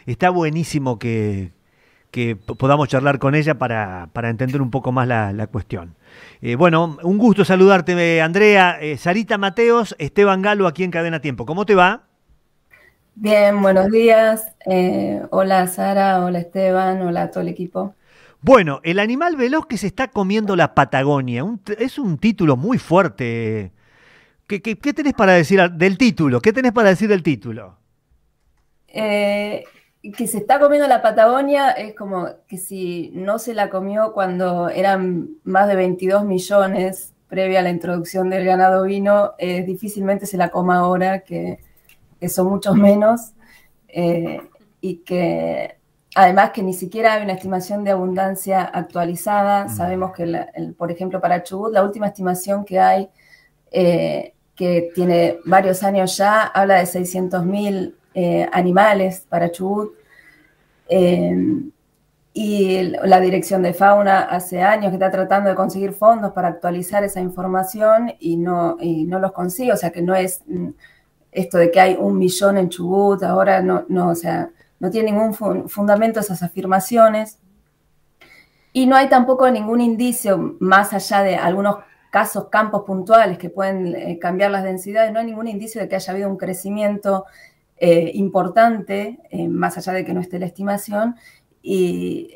está buenísimo que podamos charlar con ella para entender un poco más la cuestión. Bueno, un gusto saludarte, Andrea. Sarita Mateos, Esteban Galo, aquí en Cadena Tiempo. ¿Cómo te va? Bien, buenos días. Hola Sara, hola Esteban, hola a todo el equipo. Bueno, el animal veloz que se está comiendo la Patagonia. Es un título muy fuerte. ¿Qué tenés para decir del título? ¿Qué tenés para decir del título? Eh, que se está comiendo la Patagonia es como que si no se la comió cuando eran más de 22 millones previa a la introducción del ganado ovino, difícilmente se la coma ahora, que son muchos menos, y que además que ni siquiera hay una estimación de abundancia actualizada. Mm. Sabemos que, por ejemplo, para Chubut, la última estimación que hay que tiene varios años ya, habla de 600.000 animales para Chubut. Eh, y la Dirección de Fauna hace años que está tratando de conseguir fondos para actualizar esa información y no los consigue. O sea que no es esto de que hay 1 millón en Chubut, ahora no, o sea, no tiene ningún fundamento esas afirmaciones. Y no hay tampoco ningún indicio, más allá de algunos casos, campos puntuales que pueden cambiar las densidades, no hay ningún indicio de que haya habido un crecimiento importante, más allá de que no esté la estimación, y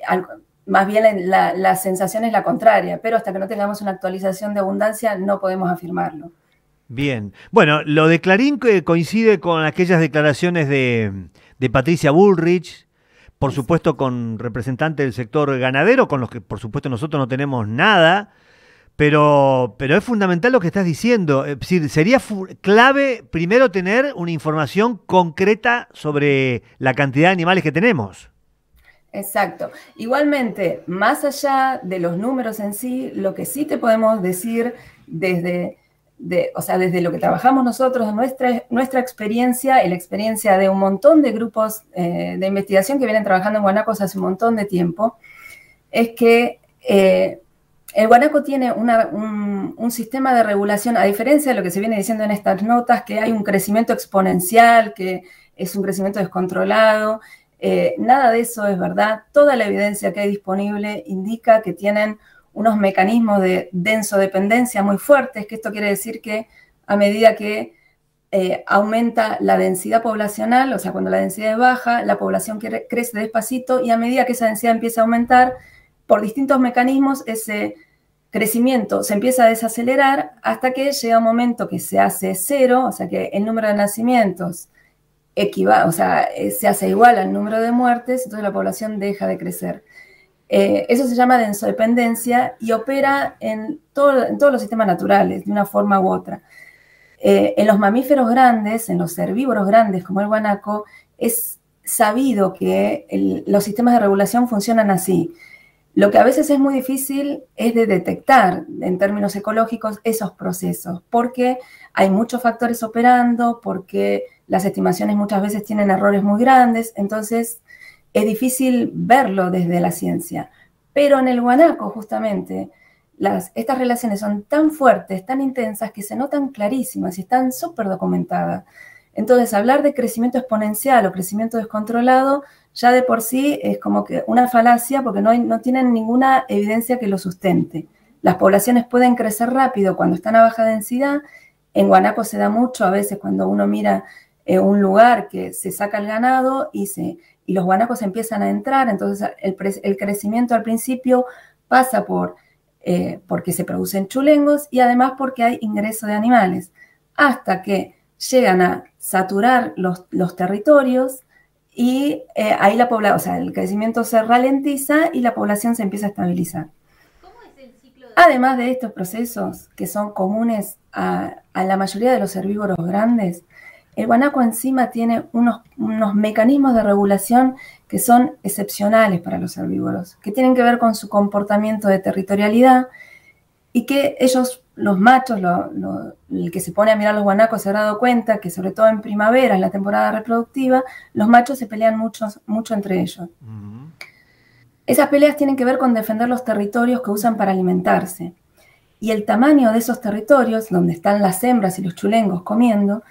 más bien la sensación es la contraria, pero hasta que no tengamos una actualización de abundancia no podemos afirmarlo. Bien. Bueno, lo de Clarín que coincide con aquellas declaraciones de Patricia Bullrich, por Exacto. supuesto con representantes del sector ganadero, con los que por supuesto nosotros no tenemos nada, pero es fundamental lo que estás diciendo. Es decir, sería clave primero tener una información concreta sobre la cantidad de animales que tenemos. Exacto. Igualmente, más allá de los números en sí, lo que sí te podemos decir o sea, desde lo que trabajamos nosotros, nuestra experiencia y la experiencia de un montón de grupos de investigación que vienen trabajando en guanacos hace un montón de tiempo, es que el guanaco tiene un sistema de regulación, a diferencia de lo que se viene diciendo en estas notas, que hay un crecimiento exponencial, que es un crecimiento descontrolado. Nada de eso es verdad. Toda la evidencia que hay disponible indica que tienen unos mecanismos de densodependencia muy fuertes, que esto quiere decir que a medida que aumenta la densidad poblacional, o sea, cuando la densidad es baja, la población crece despacito y a medida que esa densidad empieza a aumentar, por distintos mecanismos, ese crecimiento se empieza a desacelerar hasta que llega un momento que se hace cero, o sea, que el número de nacimientos o sea, se hace igual al número de muertes, entonces la población deja de crecer. Eso se llama densodependencia y opera en todos los sistemas naturales, de una forma u otra. En los mamíferos grandes, en los herbívoros grandes como el guanaco, es sabido que los sistemas de regulación funcionan así. Lo que a veces es muy difícil es de detectar en términos ecológicos esos procesos, porque hay muchos factores operando, porque las estimaciones muchas veces tienen errores muy grandes, entonces es difícil verlo desde la ciencia. Pero en el guanaco, justamente, estas relaciones son tan fuertes, tan intensas, que se notan clarísimas y están súper documentadas. Entonces, hablar de crecimiento exponencial o crecimiento descontrolado ya de por sí es como que una falacia porque no tienen ninguna evidencia que lo sustente. Las poblaciones pueden crecer rápido cuando están a baja densidad. En guanaco se da mucho, a veces cuando uno mira un lugar que se saca el ganado y los guanacos empiezan a entrar, entonces el crecimiento al principio pasa porque se producen chulengos y además porque hay ingreso de animales, hasta que llegan a saturar los territorios y ahí o sea, el crecimiento se ralentiza y la población se empieza a estabilizar. Además de estos procesos que son comunes a la mayoría de los herbívoros grandes, el guanaco encima tiene unos mecanismos de regulación que son excepcionales para los herbívoros, que tienen que ver con su comportamiento de territorialidad y que ellos, los machos, el que se pone a mirar los guanacos se ha dado cuenta que sobre todo en primavera, en la temporada reproductiva, los machos se pelean mucho entre ellos. Ujú. Esas peleas tienen que ver con defender los territorios que usan para alimentarse. Y el tamaño de esos territorios, donde están las hembras y los chulengos comiendo,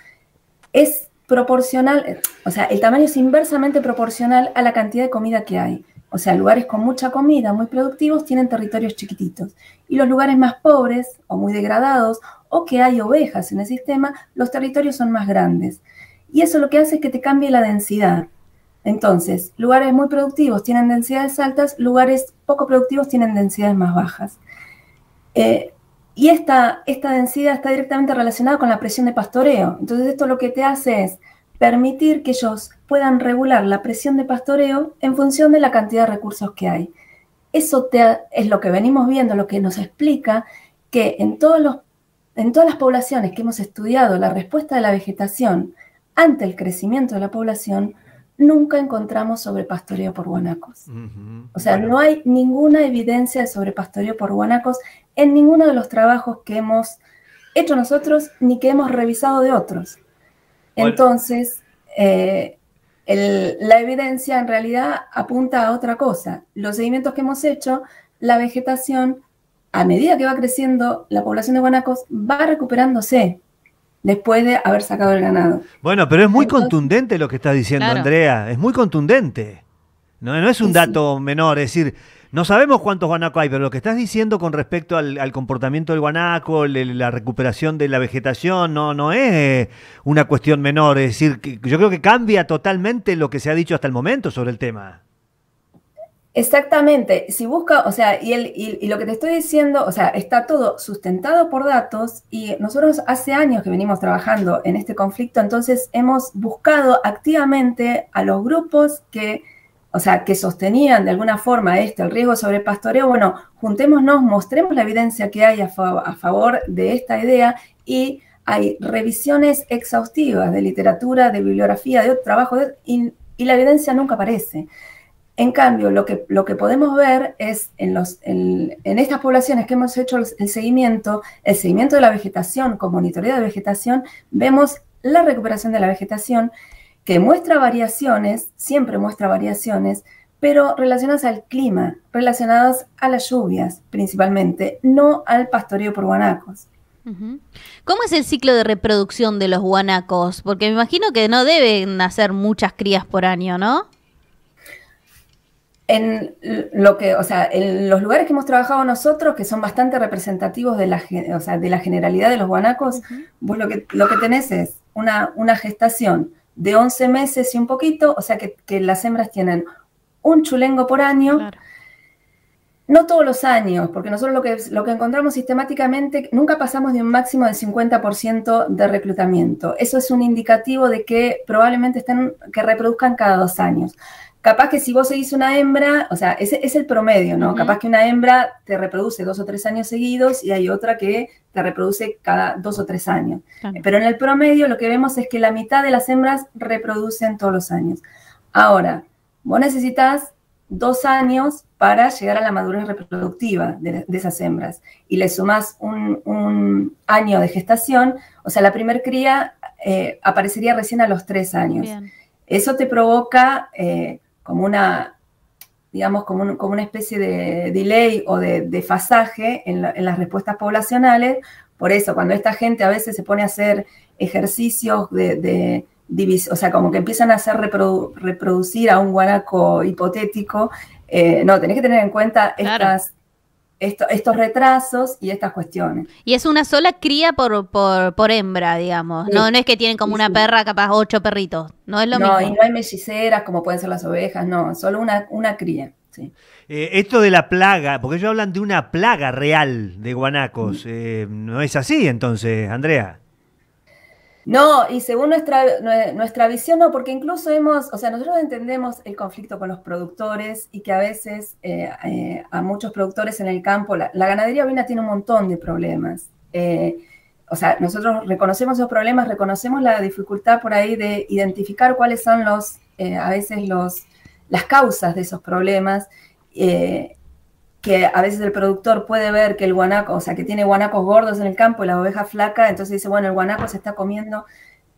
es proporcional, o sea, el tamaño es inversamente proporcional a la cantidad de comida que hay. O sea, lugares con mucha comida, muy productivos, tienen territorios chiquititos. Y los lugares más pobres o muy degradados, o que hay ovejas en el sistema, los territorios son más grandes. Y eso lo que hace es que te cambie la densidad. Entonces, lugares muy productivos tienen densidades altas, lugares poco productivos tienen densidades más bajas. Y esta densidad está directamente relacionada con la presión de pastoreo. Entonces, esto lo que te hace es permitir que ellos puedan regular la presión de pastoreo en función de la cantidad de recursos que hay. Eso es lo que venimos viendo, lo que nos explica que en todas las poblaciones que hemos estudiado la respuesta de la vegetación ante el crecimiento de la población, nunca encontramos sobrepastoreo por guanacos. O sea, no hay ninguna evidencia de sobrepastoreo por guanacos en ninguno de los trabajos que hemos hecho nosotros ni que hemos revisado de otros. Entonces, la evidencia en realidad apunta a otra cosa. Los seguimientos que hemos hecho, la vegetación, a medida que va creciendo la población de guanacos, va recuperándose después de haber sacado el ganado. Bueno, pero es muy contundente lo que estás diciendo, claro, Andrea. Es muy contundente. No es un dato menor, es decir, no sabemos cuántos guanacos hay, pero lo que estás diciendo con respecto al comportamiento del guanaco, la recuperación de la vegetación, no es una cuestión menor. Es decir, que yo creo que cambia totalmente lo que se ha dicho hasta el momento sobre el tema. Exactamente. Si busca, o sea, y lo que te estoy diciendo, o sea, está todo sustentado por datos y nosotros hace años que venimos trabajando en este conflicto, entonces hemos buscado activamente a los grupos que sostenían de alguna forma el riesgo de sobrepastoreo. Bueno, juntémonos, mostremos la evidencia que hay a favor de esta idea y hay revisiones exhaustivas de literatura, de bibliografía, de trabajo, y la evidencia nunca aparece. En cambio, lo que podemos ver es en estas poblaciones que hemos hecho el seguimiento de la vegetación con monitoreo de vegetación, vemos la recuperación de la vegetación que muestra variaciones, siempre muestra variaciones, pero relacionadas al clima, relacionadas a las lluvias principalmente, no al pastoreo por guanacos. ¿Cómo es el ciclo de reproducción de los guanacos? Porque me imagino que no deben nacer muchas crías por año, ¿no? En los lugares que hemos trabajado nosotros, que son bastante representativos de la generalidad de los guanacos, vos lo que tenés es una gestación de 11 meses y un poquito, o sea que las hembras tienen un chulengo por año. Claro. No todos los años, porque nosotros lo que encontramos sistemáticamente, nunca pasamos de un máximo del 50% de reclutamiento. Eso es un indicativo de que probablemente que reproduzcan cada 2 años. Capaz que si vos seguís una hembra, o sea, ese es el promedio, ¿no? Capaz que una hembra te reproduce 2 o 3 años seguidos y hay otra que te reproduce cada 2 o 3 años. Claro. Pero en el promedio lo que vemos es que la mitad de las hembras reproducen todos los años. Ahora, vos necesitas 2 años para llegar a la madurez reproductiva de esas hembras y le sumás un año de gestación, o sea, la primer cría aparecería recién a los 3 años. Bien. Eso te provoca como una especie de delay o de desfasaje en las respuestas poblacionales. Por eso, cuando esta gente a veces se pone a hacer ejercicios de división, o sea, como que empiezan a hacer reproducir a un guanaco hipotético, tenés que tener en cuenta estos retrasos y estas cuestiones. Y es una sola cría por hembra, digamos. Sí. No es que tienen como una perra, capaz 8 perritos. No es lo mismo. No, y no hay melliceras como pueden ser las ovejas, no. Solo una cría. Sí. Esto de la plaga, porque ellos hablan de una plaga real de guanacos. ¿No es así entonces, Andrea? No, y según nuestra visión, no, porque incluso nosotros entendemos el conflicto con los productores y que a veces a muchos productores en el campo, la ganadería ovina tiene un montón de problemas. Nosotros reconocemos esos problemas, reconocemos la dificultad por ahí de identificar cuáles son las causas de esos problemas, que a veces el productor puede ver que el guanaco, o sea, que tiene guanacos gordos en el campo y la oveja flaca, entonces dice, bueno, el guanaco se está comiendo.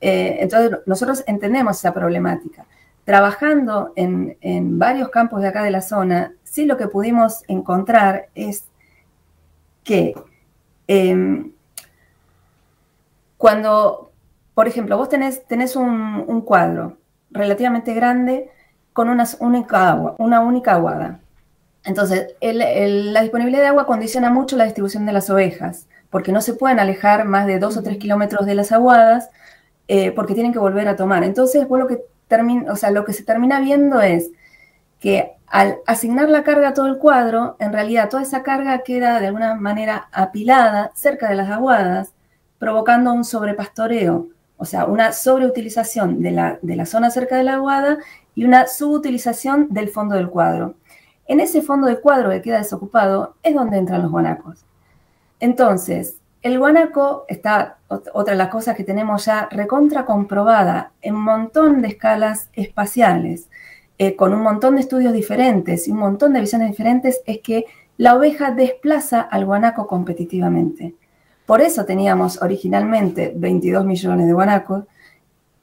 Entonces nosotros entendemos esa problemática. Trabajando en varios campos de acá de la zona, sí lo que pudimos encontrar es que cuando por ejemplo, vos tenés un cuadro relativamente grande con una única aguada. Entonces, la disponibilidad de agua condiciona mucho la distribución de las ovejas, porque no se pueden alejar más de 2 o 3 kilómetros de las aguadas, porque tienen que volver a tomar. Entonces, vos lo que se termina viendo es que al asignar la carga a todo el cuadro, en realidad toda esa carga queda de alguna manera apilada cerca de las aguadas, provocando un sobrepastoreo, o sea, una sobreutilización de la zona cerca de la aguada y una subutilización del fondo del cuadro. En ese fondo del cuadro que queda desocupado es donde entran los guanacos. Entonces, el guanaco está, otra de las cosas que tenemos ya recontra comprobada en un montón de escalas espaciales, con un montón de estudios diferentes y un montón de visiones diferentes, es que la oveja desplaza al guanaco competitivamente. Por eso teníamos originalmente 22 millones de guanacos,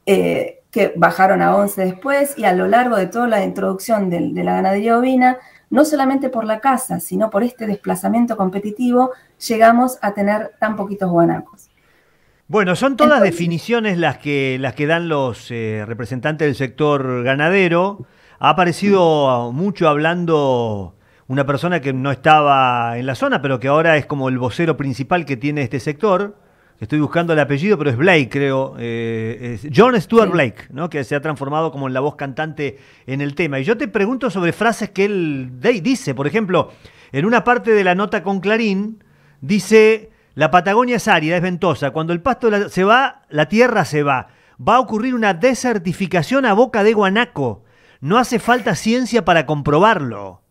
que bajaron a 11 después, y a lo largo de toda la introducción de la ganadería ovina, no solamente por la caza, sino por este desplazamiento competitivo, llegamos a tener tan poquitos guanacos. Bueno, son todas definiciones las que dan los representantes del sector ganadero. Ha aparecido mucho hablando una persona que no estaba en la zona, pero que ahora es como el vocero principal que tiene este sector. Estoy buscando el apellido, pero es Blake, creo. Es John Stuart Blake, ¿no? Que se ha transformado como en la voz cantante en el tema. Y yo te pregunto sobre frases que él dice. Por ejemplo, en una parte de la nota con Clarín, dice: la Patagonia es árida, es ventosa. Cuando el pasto se va, la tierra se va. Va a ocurrir una desertificación a boca de guanaco. No hace falta ciencia para comprobarlo.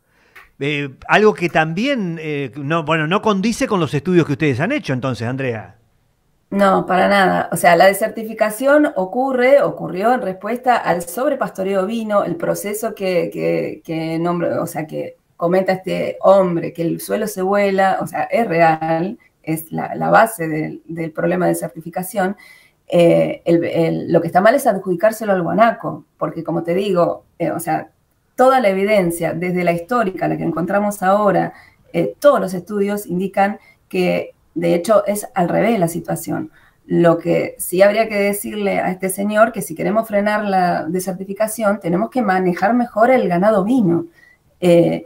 Algo que también no condice con los estudios que ustedes han hecho, entonces, Andrea. No, para nada. O sea, la desertificación ocurrió en respuesta al sobrepastoreo ovino, el proceso que comenta este hombre, que el suelo se vuela, o sea, es real, es la base del problema de desertificación. Lo que está mal es adjudicárselo al guanaco, porque como te digo, o sea, toda la evidencia, desde la histórica, la que encontramos ahora, todos los estudios indican que de hecho es al revés la situación. Lo que sí habría que decirle a este señor que si queremos frenar la desertificación tenemos que manejar mejor el ganado ovino. En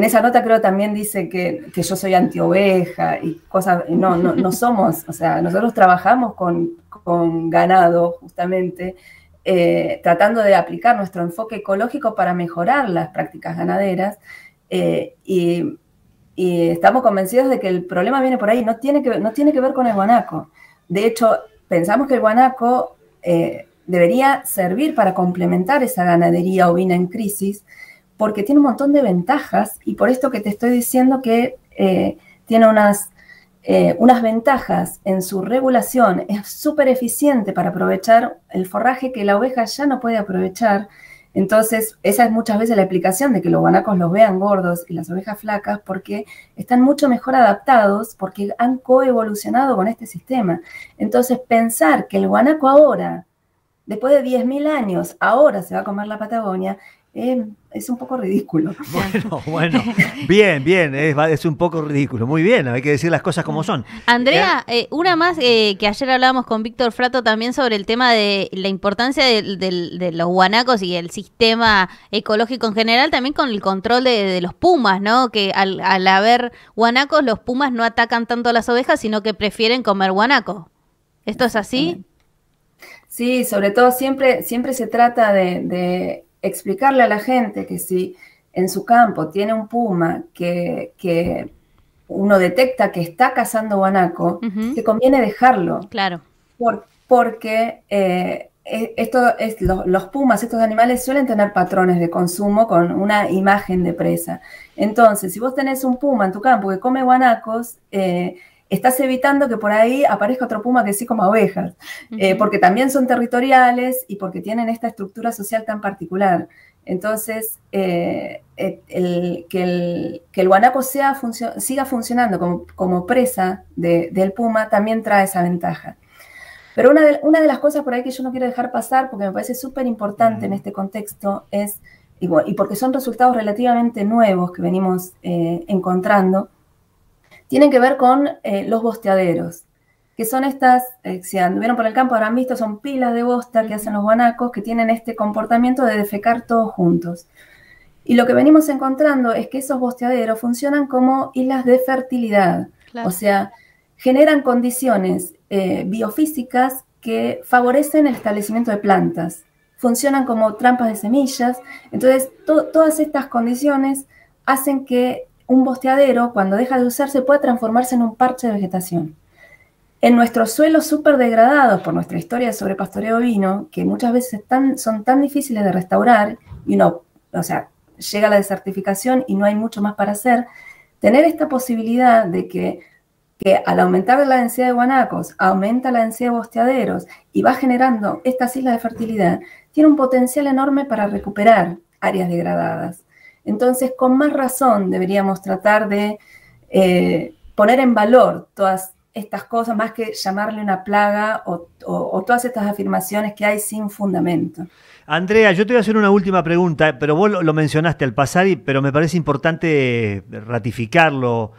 esa nota creo también dice que yo soy anti-oveja y cosas, no somos, o sea, nosotros trabajamos con ganado justamente, tratando de aplicar nuestro enfoque ecológico para mejorar las prácticas ganaderas, y estamos convencidos de que el problema viene por ahí, no tiene que ver con el guanaco. De hecho, pensamos que el guanaco debería servir para complementar esa ganadería ovina en crisis, porque tiene un montón de ventajas, y por esto que te estoy diciendo que tiene unas ventajas en su regulación, es súper eficiente para aprovechar el forraje que la oveja ya no puede aprovechar. Entonces, esa es muchas veces la explicación de que los guanacos los vean gordos y las ovejas flacas, porque están mucho mejor adaptados, porque han coevolucionado con este sistema. Entonces, pensar que el guanaco ahora, después de 10.000 años, ahora se va a comer la Patagonia, es un poco ridículo. Bueno, bien, es un poco ridículo. Muy bien, hay que decir las cosas como son. Andrea, una más que ayer hablábamos con Víctor Frato también sobre el tema de la importancia de los guanacos y el sistema ecológico en general, también con el control de los pumas, ¿no? Que al haber guanacos, los pumas no atacan tanto a las ovejas, sino que prefieren comer guanaco. ¿Esto es así? Sí, sobre todo siempre se trata de explicarle a la gente que si en su campo tiene un puma que uno detecta que está cazando guanaco, que conviene dejarlo. Claro. Porque los pumas, estos animales suelen tener patrones de consumo con una imagen de presa. Entonces, si vos tenés un puma en tu campo que come guanacos, estás evitando que por ahí aparezca otro puma que sí coma ovejas, porque también son territoriales y porque tienen esta estructura social tan particular. Entonces, que el guanaco siga funcionando como presa del puma también trae esa ventaja. Pero una de las cosas por ahí que yo no quiero dejar pasar, porque me parece súper importante en este contexto, es, y porque son resultados relativamente nuevos que venimos encontrando, tienen que ver con los bosteaderos. que son estas, si anduvieron por el campo habrán visto, son pilas de bosta que hacen los guanacos que tienen este comportamiento de defecar todos juntos. Y lo que venimos encontrando es que esos bosteaderos funcionan como islas de fertilidad, claro. O sea, generan condiciones biofísicas que favorecen el establecimiento de plantas, funcionan como trampas de semillas, entonces todas estas condiciones hacen que un bosteadero, cuando deja de usarse, pueda transformarse en un parche de vegetación. En nuestros suelos súper degradados por nuestra historia de sobrepastoreo ovino, que muchas veces son tan difíciles de restaurar, y uno, o sea, llega la desertificación y no hay mucho más para hacer, tener esta posibilidad de que al aumentar la densidad de guanacos, aumenta la densidad de bosteaderos y va generando estas islas de fertilidad, tiene un potencial enorme para recuperar áreas degradadas. Entonces, con más razón deberíamos tratar de poner en valor todas estas cosas, más que llamarle una plaga o todas estas afirmaciones que hay sin fundamento. Andrea, yo te voy a hacer una última pregunta, pero vos lo mencionaste al pasar, pero me parece importante ratificarlo,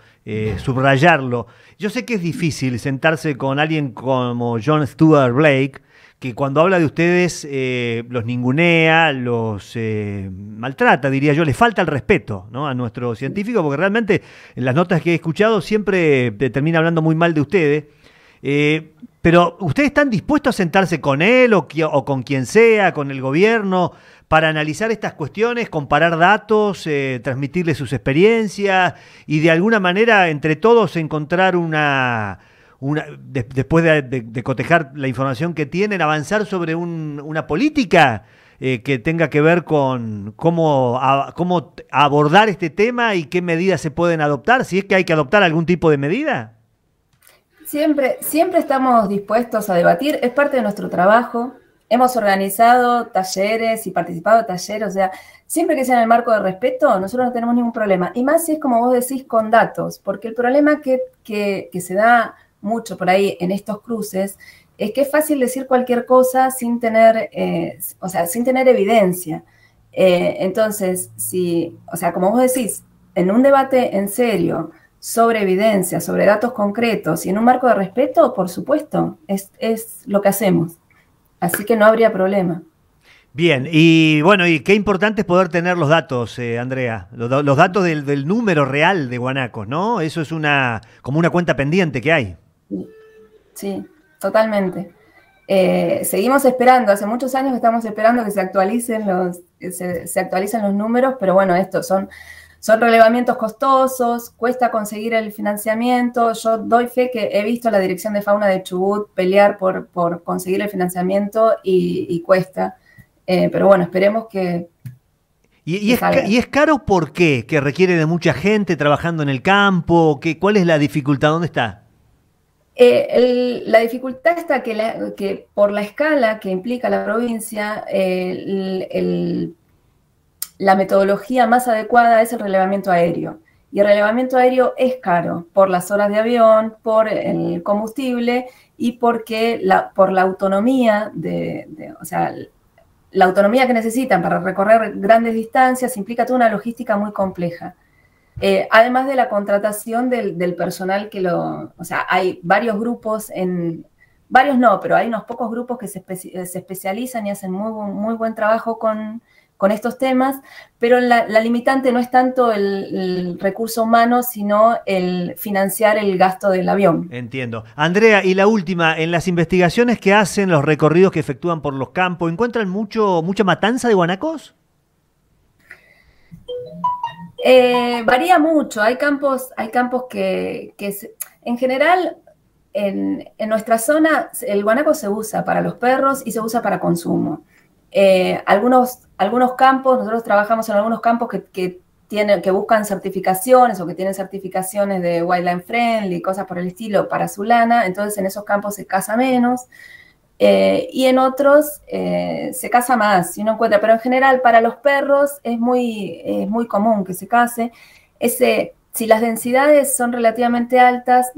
subrayarlo. Yo sé que es difícil sentarse con alguien como John Stuart Blake, que cuando habla de ustedes los ningunea, los maltrata, diría yo, les falta el respeto, ¿no?, a nuestro científico, porque realmente en las notas que he escuchado siempre termina hablando muy mal de ustedes. Pero ¿ustedes están dispuestos a sentarse con él o con quien sea, con el gobierno, para analizar estas cuestiones, comparar datos, transmitirle sus experiencias y de alguna manera entre todos encontrar después de cotejar la información que tienen, avanzar sobre una política que tenga que ver con cómo abordar este tema y qué medidas se pueden adoptar, si es que hay que adoptar algún tipo de medida? Siempre estamos dispuestos a debatir, es parte de nuestro trabajo. Hemos organizado talleres y participado de talleres, o sea, siempre que sea en el marco de respeto, nosotros no tenemos ningún problema. Y más si es como vos decís, con datos, porque el problema que se da mucho por ahí en estos cruces es que es fácil decir cualquier cosa sin tener, sin tener evidencia. Entonces, como vos decís, en un debate en serio, sobre evidencia, sobre datos concretos y en un marco de respeto, por supuesto, es lo que hacemos. Así que no habría problema. Bien, y bueno, y qué importante es poder tener los datos, Andrea, los datos del número real de guanacos, ¿no? Eso es como una cuenta pendiente que hay. Sí, totalmente. Seguimos esperando, hace muchos años que estamos esperando que se actualicen los números, pero bueno, estos son relevamientos costosos, cuesta conseguir el financiamiento. Yo doy fe que he visto a la Dirección de Fauna de Chubut pelear por conseguir el financiamiento y cuesta. Pero bueno, esperemos que... ¿Y es caro por qué? ¿Que requiere de mucha gente trabajando en el campo? ¿Cuál es la dificultad? ¿Dónde está? La dificultad está que por la escala que implica la provincia, la metodología más adecuada es el relevamiento aéreo. Y el relevamiento aéreo es caro por las horas de avión, por el combustible y porque por la autonomía la autonomía que necesitan para recorrer grandes distancias implica toda una logística muy compleja. Además de la contratación del personal hay varios grupos, varios no, pero hay unos pocos grupos que se especializan y hacen muy buen trabajo con estos temas, pero la limitante no es tanto el recurso humano, sino el financiar el gasto del avión. Entiendo. Andrea, y la última, en las investigaciones que hacen, los recorridos que efectúan por los campos, ¿encuentran mucha matanza de guanacos? Varía mucho. Hay campos que en general, en nuestra zona, el guanaco se usa para los perros y se usa para consumo. Algunos campos, nosotros trabajamos en algunos campos que buscan certificaciones o que tienen certificaciones de Wildlife Friendly, cosas por el estilo, para su lana, entonces en esos campos se caza menos, y en otros se caza más, si uno encuentra, pero en general para los perros es muy común que se case. Si las densidades son relativamente altas,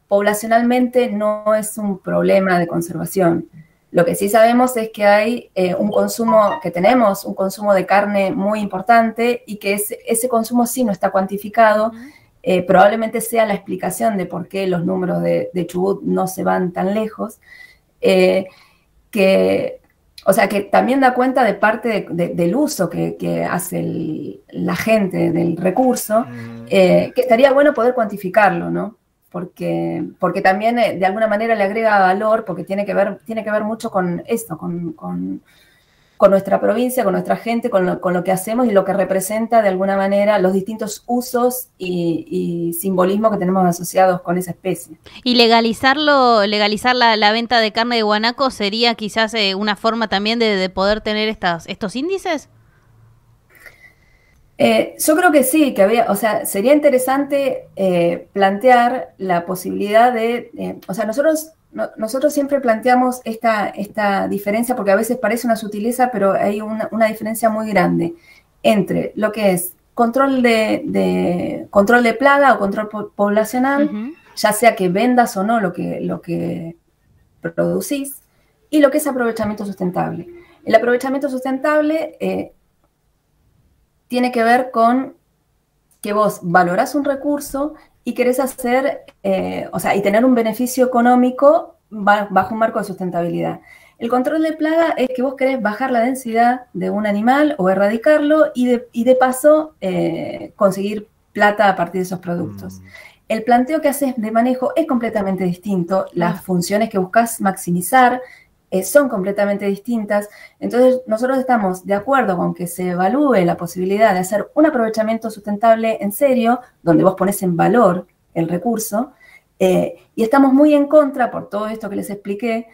poblacionalmente no es un problema de conservación. Lo que sí sabemos es que hay tenemos un consumo de carne muy importante y que ese consumo sí no está cuantificado probablemente sea la explicación de por qué los números de Chubut no se van tan lejos, o sea, que también da cuenta de parte del uso que hace la gente del recurso, que estaría bueno poder cuantificarlo, ¿no? Porque también de alguna manera le agrega valor, porque tiene que ver mucho con esto, con nuestra provincia, con nuestra gente, con lo que hacemos y lo que representa de alguna manera los distintos usos y simbolismo que tenemos asociados con esa especie. Y legalizar la venta de carne de guanaco sería quizás una forma también de poder tener estos índices. Yo creo que sí, o sea, sería interesante plantear la posibilidad o sea, nosotros siempre planteamos esta diferencia, porque a veces parece una sutileza, pero hay una diferencia muy grande entre lo que es control de plaga o control poblacional, ya sea que vendas o no lo que producís, y lo que es aprovechamiento sustentable. El aprovechamiento sustentable tiene que ver con que vos valorás un recurso y querés hacer, o sea, y tener un beneficio económico bajo un marco de sustentabilidad. El control de plaga es que vos querés bajar la densidad de un animal o erradicarlo y de paso conseguir plata a partir de esos productos. El planteo que haces de manejo es completamente distinto, las funciones que buscas maximizar son completamente distintas. Entonces, nosotros estamos de acuerdo con que se evalúe la posibilidad de hacer un aprovechamiento sustentable en serio, donde vos pones en valor el recurso, y estamos muy en contra, por todo esto que les expliqué,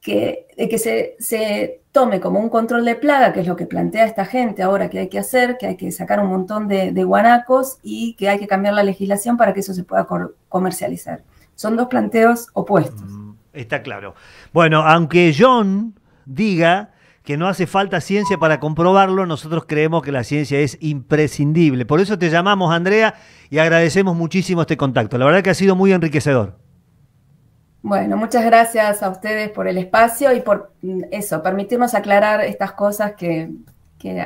de que se tome como un control de plaga, que es lo que plantea esta gente ahora que hay que hacer, que hay que sacar un montón de guanacos y que hay que cambiar la legislación para que eso se pueda comercializar. Son dos planteos opuestos. Está claro. Bueno, aunque John diga que no hace falta ciencia para comprobarlo, nosotros creemos que la ciencia es imprescindible. Por eso te llamamos, Andrea, y agradecemos muchísimo este contacto. La verdad que ha sido muy enriquecedor. Bueno, muchas gracias a ustedes por el espacio y por eso, permitirnos aclarar estas cosas que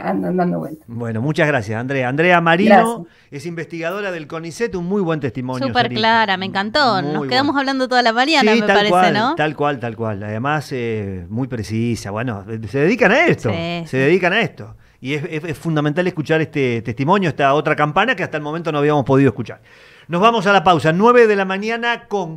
andan dando vuelta. Bueno, muchas gracias, Andrea. Andrea Marino es investigadora del CONICET, un muy buen testimonio. Súper clara, me encantó. Nos quedamos hablando toda la mañana, sí, me parece, cual, ¿no? Tal cual. Además, muy precisa. Bueno, se dedican a esto. Se dedican a esto. Y es fundamental escuchar este testimonio, esta otra campana que hasta el momento no habíamos podido escuchar. Nos vamos a la pausa, 9 de la mañana con